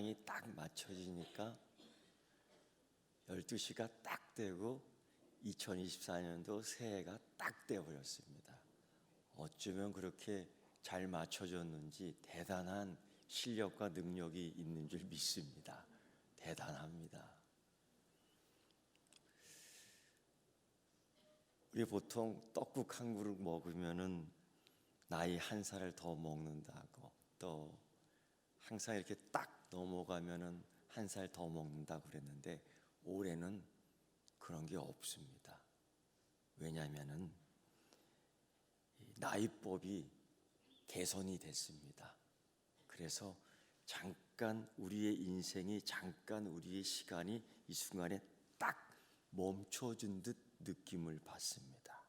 시간이 딱 맞춰지니까 12시가 딱 되고 2024년도 새해가 딱 되어버렸습니다. 어쩌면 그렇게 잘 맞춰졌는지 대단한 실력과 능력이 있는 줄 믿습니다. 대단합니다. 우리 보통 떡국 한 그릇 먹으면은 나이 한 살을 더 먹는다고, 또 항상 이렇게 딱 넘어가면은 한 살 더 먹는다고 그랬는데 올해는 그런 게 없습니다. 왜냐하면은 나이법이 개선이 됐습니다. 그래서 잠깐 우리의 인생이, 잠깐 우리의 시간이 이 순간에 딱 멈춰진 듯 느낌을 받습니다.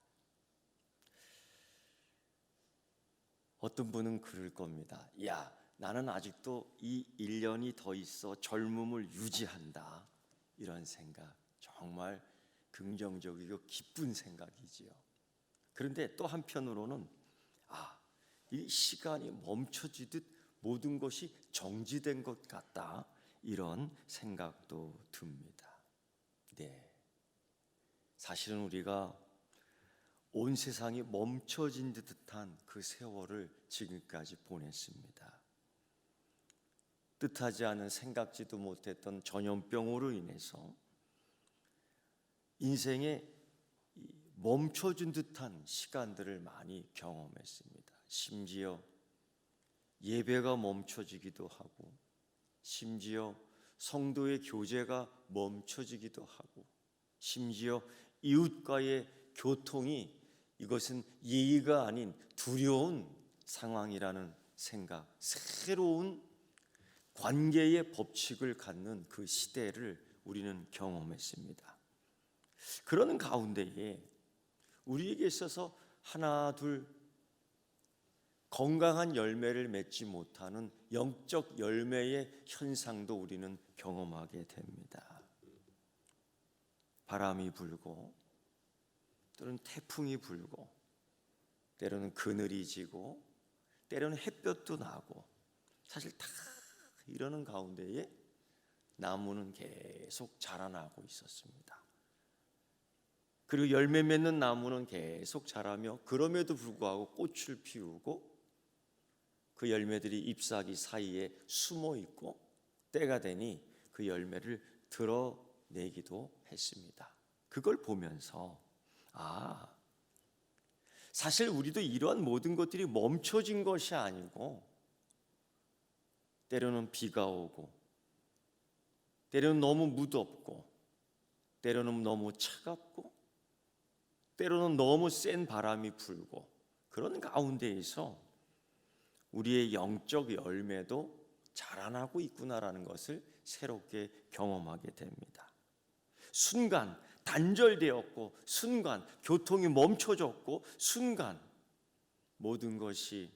어떤 분은 그럴 겁니다. 야, 나는 아직도 이 1년이 더 있어 젊음을 유지한다. 이런 생각, 정말 긍정적이고 기쁜 생각이지요. 그런데 또 한편으로는 이 시간이 멈춰지듯 모든 것이 정지된 것 같다, 이런 생각도 듭니다. 네, 사실은 우리가 온 세상이 멈춰진 듯한 그 세월을 지금까지 보냈습니다. 뜻하지 않은, 생각지도 못했던 전염병으로 인해서 인생에 멈춰진 듯한 시간들을 많이 경험했습니다. 심지어 예배가 멈춰지기도 하고, 심지어 성도의 교제가 멈춰지기도 하고, 심지어 이웃과의 교통이, 이것은 예의가 아닌 두려운 상황이라는 생각, 새로운 관계의 법칙을 갖는 그 시대를 우리는 경험했습니다. 그러는 가운데에 우리에게 있어서 하나 둘 건강한 열매를 맺지 못하는 영적 열매의 현상도 우리는 경험하게 됩니다. 바람이 불고, 또는 태풍이 불고, 때로는 그늘이 지고, 때로는 햇볕도 나고, 사실 다 이러는 가운데에 나무는 계속 자라나고 있었습니다. 그리고 열매 맺는 나무는 계속 자라며, 그럼에도 불구하고 꽃을 피우고, 그 열매들이 잎사귀 사이에 숨어 있고, 때가 되니 그 열매를 드러내기도 했습니다. 그걸 보면서 사실 우리도 이러한 모든 것들이 멈춰진 것이 아니고, 때로는 비가 오고, 때로는 너무 무덥고, 때로는 너무 차갑고, 때로는 너무 센 바람이 불고, 그런 가운데에서 우리의 영적 열매도 자라나고 있구나라는 것을 새롭게 경험하게 됩니다. 순간 단절되었고, 순간 교통이 멈춰졌고, 순간 모든 것이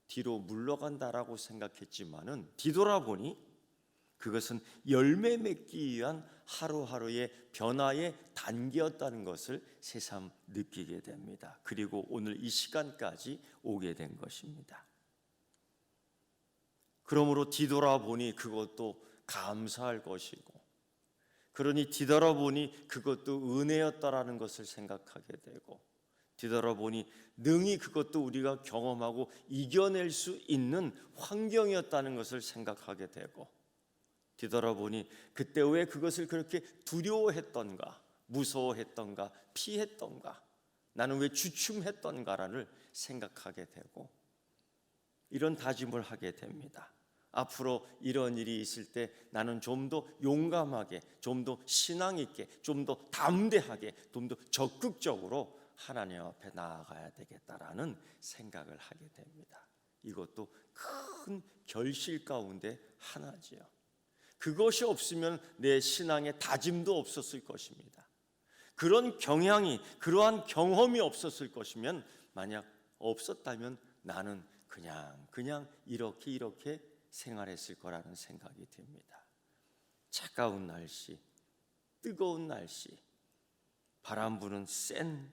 뒤로 물러간다라고 생각했지만은 뒤돌아보니 그것은 열매 맺기 위한 하루하루의 변화의 단계였다는 것을 새삼 느끼게 됩니다. 그리고 오늘 이 시간까지 오게 된 것입니다. 그러므로 뒤돌아보니 그것도 감사할 것이고, 그러니 뒤돌아보니 그것도 은혜였다라는 것을 생각하게 되고, 뒤돌아보니 능히 그것도 우리가 경험하고 이겨낼 수 있는 환경이었다는 것을 생각하게 되고, 뒤돌아보니 그때 왜 그것을 그렇게 두려워했던가, 무서워했던가, 피했던가, 나는 왜 주춤했던가를 생각하게 되고, 이런 다짐을 하게 됩니다. 앞으로 이런 일이 있을 때 나는 좀 더 용감하게, 좀 더 신앙 있게, 좀 더 담대하게, 좀 더 적극적으로 하나님 앞에 나아가야 되겠다라는 생각을 하게 됩니다. 이것도 큰 결실 가운데 하나지요. 그것이 없으면 내 신앙의 다짐도 없었을 것입니다. 그런 경향이, 그러한 경험이 없었을 것이면, 만약 없었다면 나는 그냥 이렇게 생활했을 거라는 생각이 듭니다. 차가운 날씨, 뜨거운 날씨, 바람 부는 센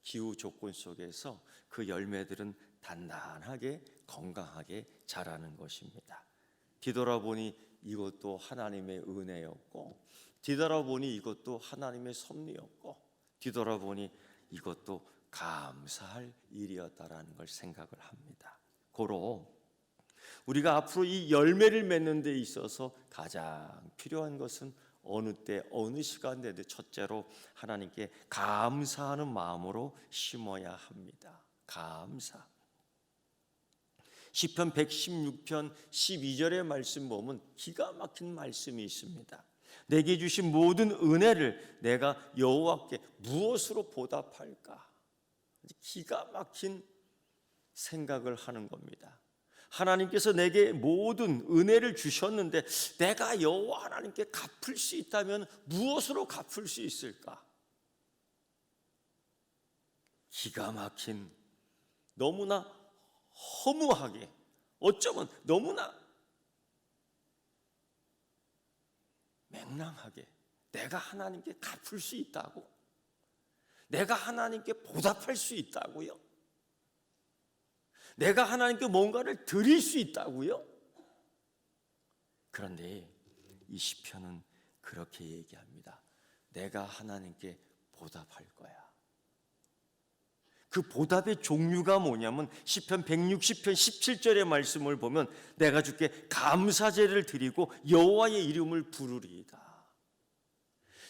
기후 조건 속에서 그 열매들은 단단하게 건강하게 자라는 것입니다. 뒤돌아보니 이것도 하나님의 은혜였고, 뒤돌아보니 이것도 하나님의 섭리였고, 뒤돌아보니 이것도 감사할 일이었다라는 걸 생각을 합니다. 고로 우리가 앞으로 이 열매를 맺는 데 있어서 가장 필요한 것은 어느 때 어느 시간대도 첫째로 하나님께 감사하는 마음으로 심어야 합니다. 감사. 시편 116편 12절의 말씀 보면 기가 막힌 말씀이 있습니다. 내게 주신 모든 은혜를 내가 여호와께 무엇으로 보답할까? 기가 막힌 생각을 하는 겁니다. 하나님께서 내게 모든 은혜를 주셨는데 내가 여호와 하나님께 갚을 수 있다면 무엇으로 갚을 수 있을까? 기가 막힌, 너무나 허무하게, 어쩌면 너무나 맹랑하게 내가 하나님께 갚을 수 있다고? 내가 하나님께 보답할 수 있다고요? 내가 하나님께 뭔가를 드릴 수 있다고요? 그런데 이 시편은 그렇게 얘기합니다. 내가 하나님께 보답할 거야. 그 보답의 종류가 뭐냐면 시편 160편 17절의 말씀을 보면 내가 주께 감사제를 드리고 여호와의 이름을 부르리이다.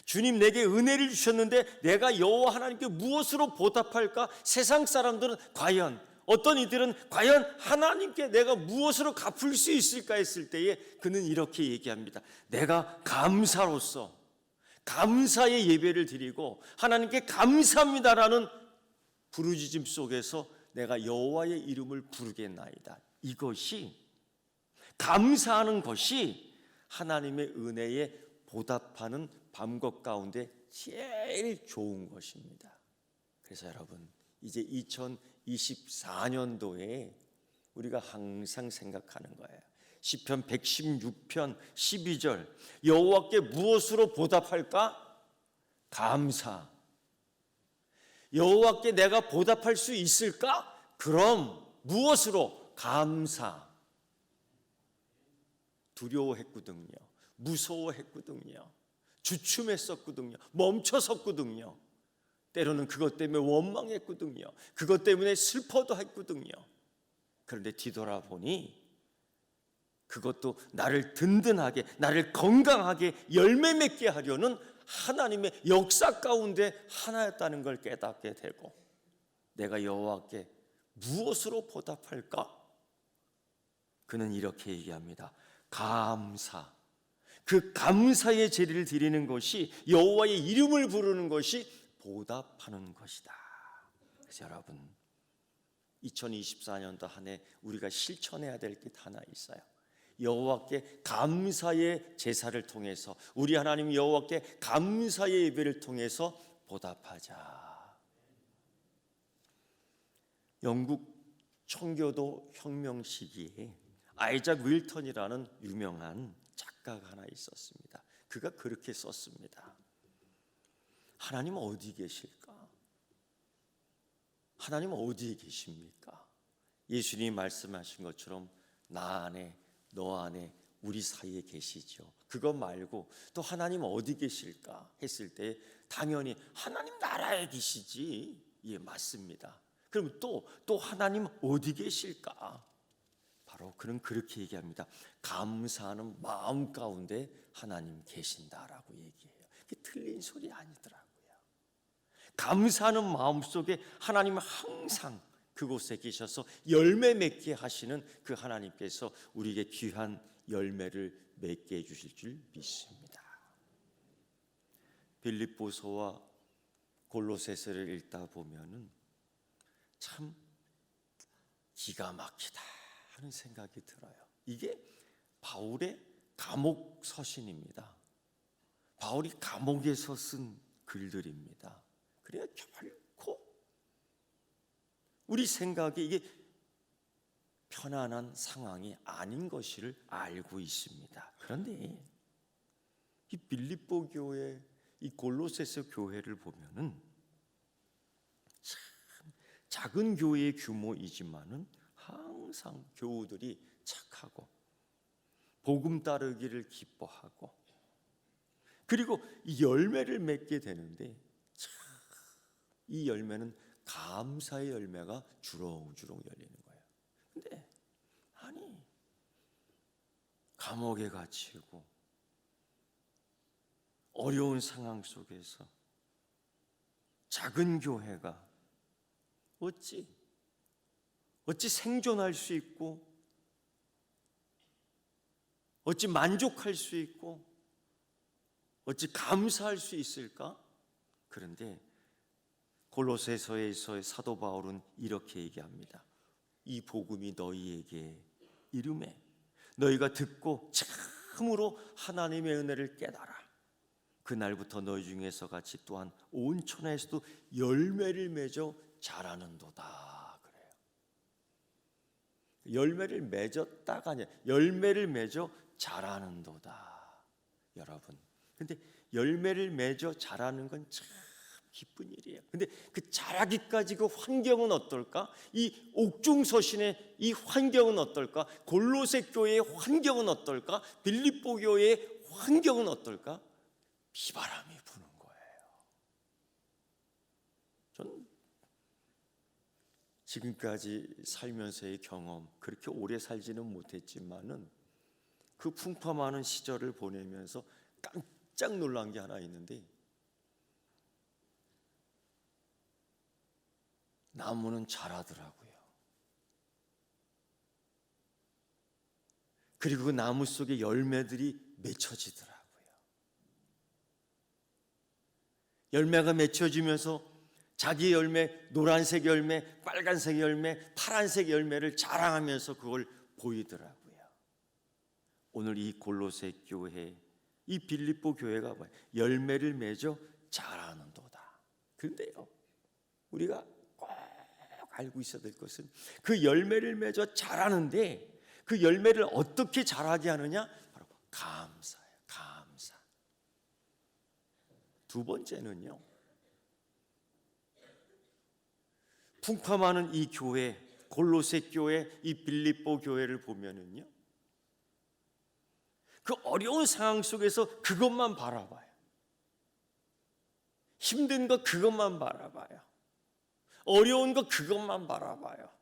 주님 내게 은혜를 주셨는데 내가 여호와 하나님께 무엇으로 보답할까? 세상 사람들은 과연, 어떤 이들은 과연 하나님께 내가 무엇으로 갚을 수 있을까 했을 때에 그는 이렇게 얘기합니다. 내가 감사로서 감사의 예배를 드리고 하나님께 감사합니다라는 부르짖음 속에서 내가 여호와의 이름을 부르겠나이다. 이것이, 감사하는 것이 하나님의 은혜에 보답하는 방법 가운데 제일 좋은 것입니다. 그래서 여러분, 이제 2024년도에 우리가 항상 생각하는 거예요. 시편 116편 12절 여호와께 무엇으로 보답할까? 감사. 여호와께 내가 보답할 수 있을까? 그럼 무엇으로? 감사. 두려워했거든요. 무서워했거든요. 주춤했었거든요. 멈춰섰거든요. 때로는 그것 때문에 원망했거든요. 그것 때문에 슬퍼도 했거든요. 그런데 뒤돌아보니 그것도 나를 든든하게, 나를 건강하게 열매 맺게 하려는 하나님의 역사 가운데 하나였다는 걸 깨닫게 되고, 내가 여호와께 무엇으로 보답할까? 그는 이렇게 얘기합니다. 감사. 그 감사의 제리를 드리는 것이, 여호와의 이름을 부르는 것이 보답하는 것이다. 그래서 여러분, 2024년도 한 해 우리가 실천해야 될 게 하나 있어요. 여호와께 감사의 제사를 통해서, 우리 하나님 여호와께 감사의 예배를 통해서 보답하자. 영국 청교도 혁명 시기에 아이작 윌턴이라는 유명한 작가가 하나 있었습니다. 그가 그렇게 썼습니다. 하나님 어디 계실까? 하나님 어디에 계십니까? 예수님이 말씀하신 것처럼 나 안에, 너 안에, 우리 사이에 계시죠. 그것 말고 또 하나님 어디 계실까 했을 때 당연히 하나님 나라에 계시지. 예, 맞습니다. 그럼 또 하나님 어디 계실까? 바로 그는 그렇게 얘기합니다. 감사하는 마음 가운데 하나님 계신다라고 얘기해요. 그게 틀린 소리 아니더라고요. 감사하는 마음 속에 하나님은 항상 그곳에 계셔서 열매 맺게 하시는 그 하나님께서 우리에게 귀한 열매를 맺게 해주실 줄 믿습니다. 빌립보서와 골로새서를 읽다 보면은 참 기가 막히다 하는 생각이 들어요. 이게 바울의 감옥 서신입니다. 바울이 감옥에서 쓴 글들입니다. 그래야 결코 우리 생각에 이게 편안한 상황이 아닌 것을 알고 있습니다. 그런데 이 빌립보 교회, 이 골로새서 교회를 보면은 참 작은 교회의 규모이지만은 항상 교우들이 착하고 복음 따르기를 기뻐하고, 그리고 이 열매를 맺게 되는데, 참, 이 열매는 감사의 열매가 주렁주렁 열리는 거예요. 근데 아니, 감옥에 갇히고 어려운 상황 속에서 작은 교회가 어찌 생존할 수 있고, 어찌 만족할 수 있고, 어찌 감사할 수 있을까? 그런데 골로새서에서의 사도 바울은 이렇게 얘기합니다. 이 복음이 너희에게 이르매 너희가 듣고 참으로 하나님의 은혜를 깨달아 그날부터 너희 중에서 같이 또한 온 천하에서도 열매를 맺어 자라는도다. 그래요. 열매를 맺었다가 아니야, 열매를 맺어 자라는도다. 여러분, 근데 열매를 맺어 자라는 건 참 기쁜 일이에요. 근데 그 자라기까지 그 환경은 어떨까? 이 옥중서신의 이 환경은 어떨까? 골로새 교회의 환경은 어떨까? 빌립보 교회의 환경은 어떨까? 비바람이 부는 거예요. 전 지금까지 살면서의 경험, 그렇게 오래 살지는 못했지만은 그 풍파많은 시절을 보내면서 깜짝 놀란 게 하나 있는데, 나무는 자라더라고요. 그리고 그 나무 속에 열매들이 맺혀지더라고요. 열매가 맺혀지면서 자기 열매, 노란색 열매, 빨간색 열매, 파란색 열매를 자랑하면서 그걸 보이더라고요. 오늘 이 골로새 교회, 이 빌립보 교회가 열매를 맺어 자라는도다. 그런데요, 우리가 꼭 알고 있어야 될 것은 그 열매를 맺어 자라는데, 그 열매를 어떻게 자라게 하느냐? 바로 감사예요. 감사. 두 번째는요, 풍파 많은 이 교회, 골로새 교회, 이 빌립보 교회를 보면은요, 그 어려운 상황 속에서 그것만 바라봐요. 힘든 거 그것만 바라봐요. 어려운 거 그것만 바라봐요.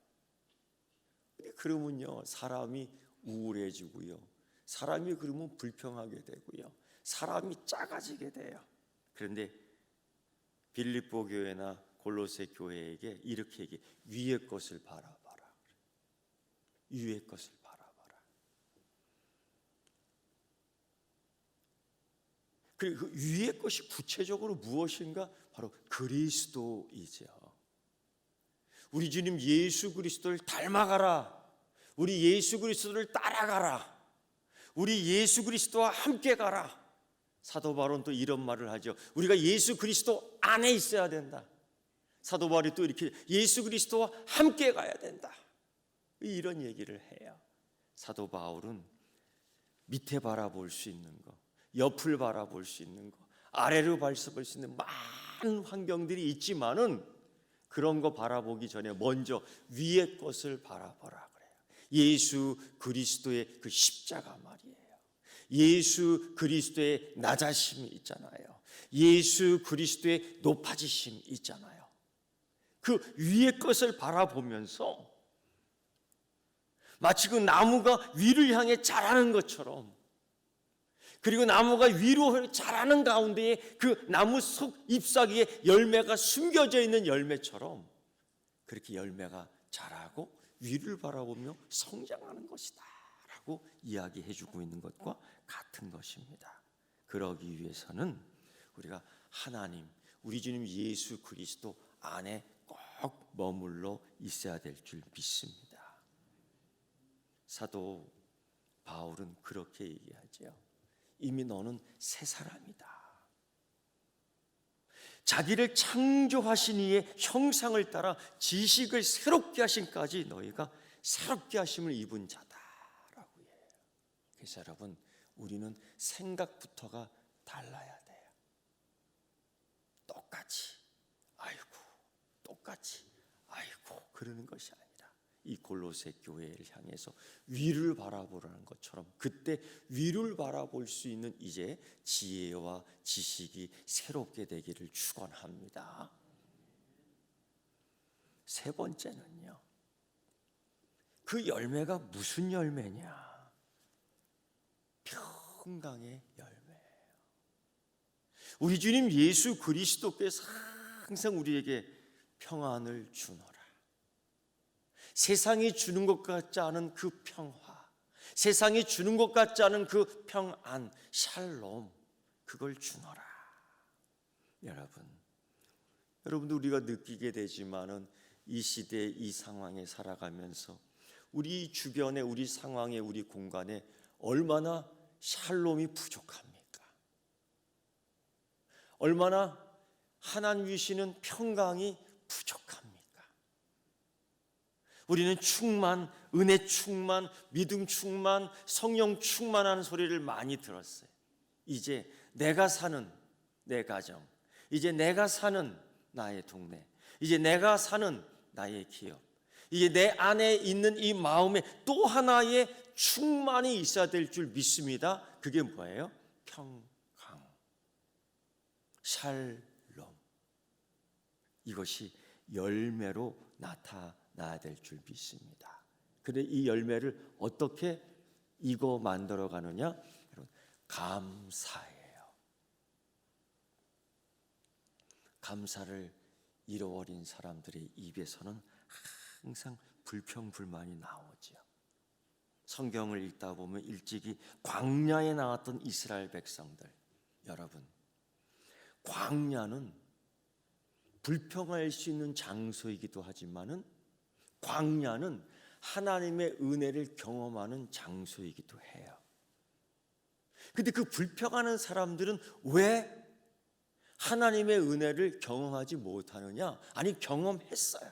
그러면요, 사람이 우울해지고요, 사람이 그러면 불평하게 되고요, 사람이 작아지게 돼요. 그런데 빌립보 교회나 골로새 교회에게 이렇게 얘기해. 위의 것을 바라봐라. 위의 것을 바라봐라. 그리고 그 위의 것이 구체적으로 무엇인가? 바로 그리스도이죠. 우리 주님 예수 그리스도를 닮아가라. 우리 예수 그리스도를 따라가라. 우리 예수 그리스도와 함께 가라. 사도 바울은 또 이런 말을 하죠. 우리가 예수 그리스도 안에 있어야 된다. 사도 바울이 또 이렇게 예수 그리스도와 함께 가야 된다. 이런 얘기를 해요. 사도 바울은 밑에 바라볼 수 있는 거, 옆을 바라볼 수 있는 거, 아래로 바라볼 수 있는 많은 환경들이 있지만은 그런 거 바라보기 전에 먼저 위의 것을 바라보라 그래요. 예수 그리스도의 그 십자가 말이에요. 예수 그리스도의 낮아심이 있잖아요. 예수 그리스도의 높아지심이 있잖아요. 그 위의 것을 바라보면서 마치 그 나무가 위를 향해 자라는 것처럼, 그리고 나무가 위로 자라는 가운데에 그 나무 속 잎사귀에 열매가 숨겨져 있는 열매처럼 그렇게 열매가 자라고 위를 바라보며 성장하는 것이다 라고 이야기해 주고 있는 것과 같은 것입니다. 그러기 위해서는 우리가 하나님, 우리 주님 예수 그리스도 안에 꼭 머물러 있어야 될 줄 믿습니다. 사도 바울은 그렇게 얘기하죠. 이미 너는 새 사람이다. 자기를 창조하신 이의 형상을 따라 지식을 새롭게 하심까지 너희가 새롭게 하심을 입은 자다라고 해요. 그래서 여러분, 우리는 생각부터가 달라야 돼요. 똑같이 아이고 그러는 것이 아니라 이 골로새 교회를 향해서 위를 바라보라는 것처럼 그때 위를 바라볼 수 있는 이제 지혜와 지식이 새롭게 되기를 축원합니다. 세 번째는요, 그 열매가 무슨 열매냐? 평강의 열매예요. 우리 주님 예수 그리스도께서 항상 우리에게 평안을 주노라. 세상이 주는 것 같지 않은 그 평화, 세상이 주는 것 같지 않은 그 평안, 샬롬, 그걸 주노라. 여러분도 우리가 느끼게 되지만은 이 시대 이 상황에 살아가면서 우리 주변에 우리 상황에 우리 공간에 얼마나 샬롬이 부족합니까? 얼마나 하나님 주시는 평강이 부족합니까? 우리는 충만, 은혜 충만, 믿음 충만, 성령 충만하는 소리를 많이 들었어요. 이제 내가 사는 내 가정, 이제 내가 사는 나의 동네, 이제 내가 사는 나의 기업, 이제 내 안에 있는 이 마음에 또 하나의 충만이 있어야 될 줄 믿습니다. 그게 뭐예요? 평강, 샬롬. 이것이 열매로 나타나야 될 줄 믿습니다. 그런데 이 열매를 어떻게 이거 만들어 가느냐? 여러분, 감사예요. 감사를 잃어버린 사람들의 입에서는 항상 불평불만이 나오죠. 성경을 읽다 보면 일찍이 광야에 나왔던 이스라엘 백성들, 여러분, 광야는 불평할 수 있는 장소이기도 하지만은 광야는 하나님의 은혜를 경험하는 장소이기도 해요. 근데 그 불평하는 사람들은 왜 하나님의 은혜를 경험하지 못하느냐? 아니, 경험했어요.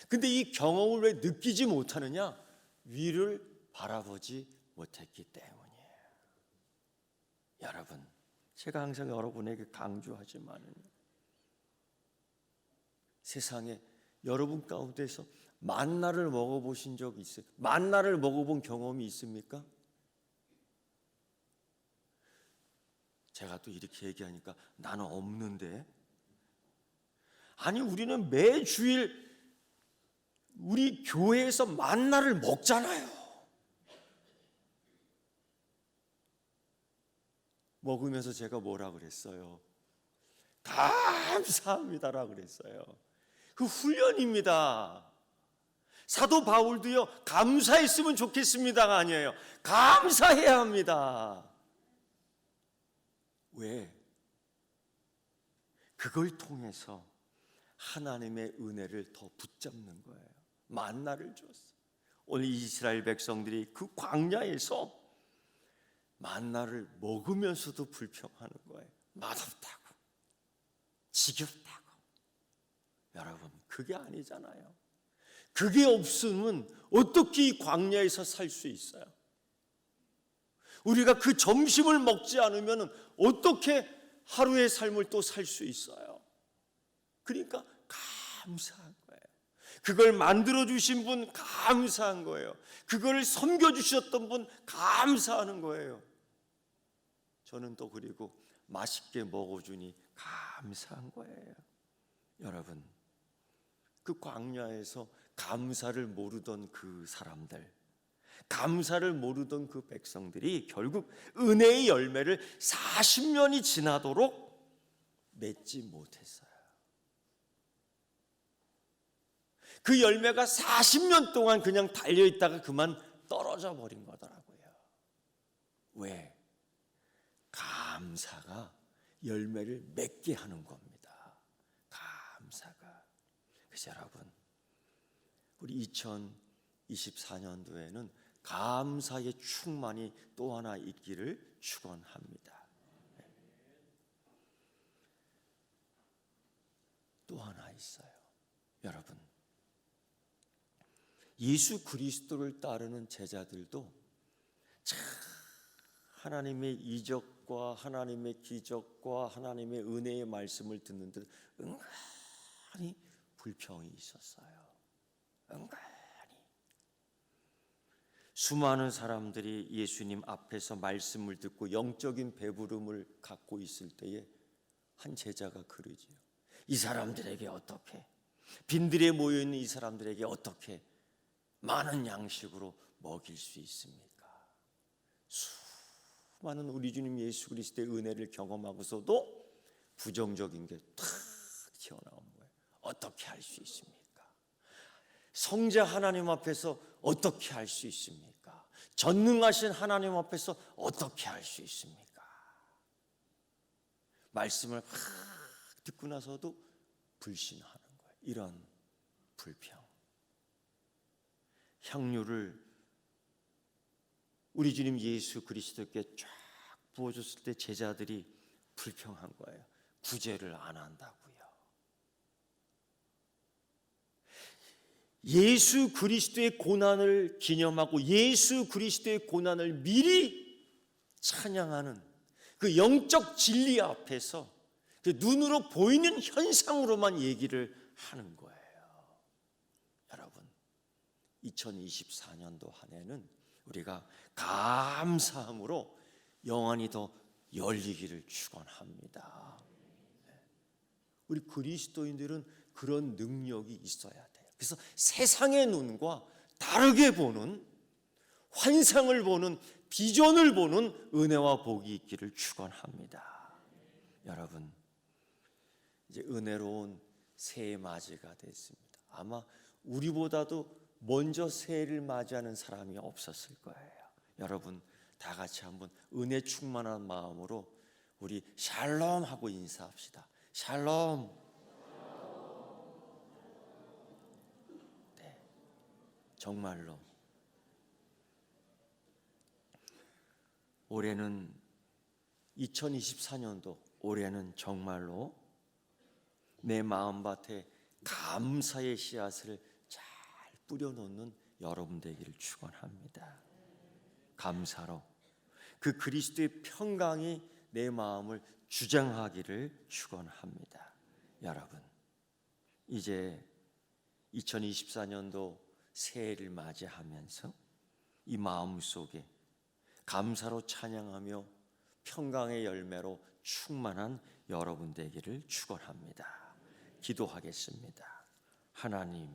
근데 이 경험을 왜 느끼지 못하느냐? 위를 바라보지 못했기 때문이에요. 여러분, 제가 항상 여러분에게 강조하지만 세상에 여러분 가운데서 만나를 먹어보신 적 있어요? 만나를 먹어본 경험이 있습니까? 제가 또 이렇게 얘기하니까 나는 없는데. 아니, 우리는 매주일 우리 교회에서 만나를 먹잖아요. 먹으면서 제가 뭐라 그랬어요? 감사합니다라고 그랬어요. 그 훈련입니다. 사도 바울도요, 감사했으면 좋겠습니다가 아니에요. 감사해야 합니다. 왜? 그걸 통해서 하나님의 은혜를 더 붙잡는 거예요. 만나를 줬어요. 오늘 이스라엘 백성들이 그 광야에서 만나를 먹으면서도 불평하는 거예요. 맛없다고, 지겹다고. 여러분, 그게 아니잖아요. 그게 없으면 어떻게 이 광야에서 살 수 있어요? 우리가 그 점심을 먹지 않으면 어떻게 하루의 삶을 또 살 수 있어요? 그러니까 감사한 거예요. 그걸 만들어 주신 분 감사한 거예요. 그걸 섬겨 주셨던 분 감사하는 거예요. 저는 또 그리고 맛있게 먹어주니 감사한 거예요. 여러분, 그 광야에서 감사를 모르던 그 사람들, 감사를 모르던 그 백성들이 결국 은혜의 열매를 40년이 지나도록 맺지 못했어요. 그 열매가 40년 동안 그냥 달려있다가 그만 떨어져 버린 거더라고요. 왜? 감사가 열매를 맺게 하는 겁니다. 감사가. 그래서 여러분, 우리 2024년도에는 감사의 충만이 또 하나 있기를 축원합니다. 또 하나 있어요. 여러분, 예수 그리스도를 따르는 제자들도 참 하나님의 이적과 하나님의 기적과 하나님의 은혜의 말씀을 듣는데 은근히 불평이 있었어요. 은근히 수많은 사람들이 예수님 앞에서 말씀을 듣고 영적인 배부름을 갖고 있을 때에 한 제자가 그러지요. 이 사람들에게 어떻게, 빈들에 모여있는 이 사람들에게 어떻게 많은 양식으로 먹일 수 있습니까? 수많은 우리 주님 예수 그리스도의 은혜를 경험하고서도 부정적인 게 탁 튀어나온 거예요. 어떻게 할 수 있습니까? 성자 하나님 앞에서 어떻게 할 수 있습니까? 전능하신 하나님 앞에서 어떻게 할 수 있습니까? 말씀을 확 듣고 나서도 불신하는 거예요. 이런 불평. 향유를 우리 주님 예수 그리스도께 쫙 부어줬을 때 제자들이 불평한 거예요. 구제를 안 한다고요. 예수 그리스도의 고난을 기념하고 예수 그리스도의 고난을 미리 찬양하는 그 영적 진리 앞에서 그 눈으로 보이는 현상으로만 얘기를 하는 거예요. 여러분, 2024년도 한 해는 우리가 감사함으로 영안이 더 열리기를 축원합니다. 우리 그리스도인들은 그런 능력이 있어야 돼요. 그래서 세상의 눈과 다르게 보는, 환상을 보는, 비전을 보는 은혜와 복이 있기를 축원합니다. 여러분, 이제 은혜로운 새해 맞이가 됐습니다. 아마 우리보다도 먼저 새해를 맞이하는 사람이 없었을 거예요. 여러분, 다 같이 한번 은혜 충만한 마음으로 우리 샬롬 하고 인사합시다. 샬롬. 네, 정말로 올해는 2024년도 올해는 정말로 내 마음밭에 감사의 씨앗을 잘 뿌려놓는 여러분 되기를 축원합니다. 감사로 그 그리스도의 평강이 내 마음을 주장하기를 축원합니다. 여러분, 이제 2024년도 새해를 맞이하면서 이 마음 속에 감사로 찬양하며 평강의 열매로 충만한 여러분 되기를 축원합니다. 기도하겠습니다. 하나님,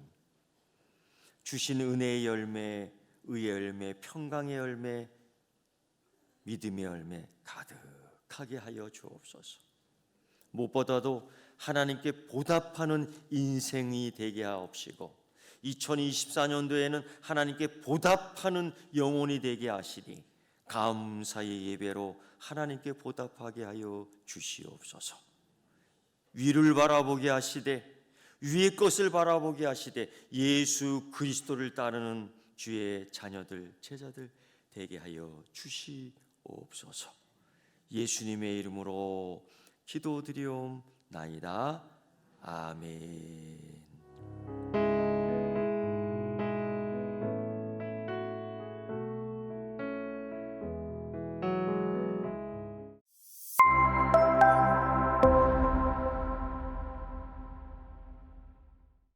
주신 은혜의 열매, 의의 열매, 평강의 열매, 믿음의 열매 가득하게 하여 주옵소서. 무엇보다도 하나님께 보답하는 인생이 되게 하옵시고 2024년도에는 하나님께 보답하는 영혼이 되게 하시니 감사의 예배로 하나님께 보답하게 하여 주시옵소서. 위를 바라보게 하시되 위의 것을 바라보게 하시되 예수 그리스도를 따르는 주의 자녀들, 제자들 되게 하여 주시옵소서. 예수님의 이름으로 기도드리옵나이다. 아멘.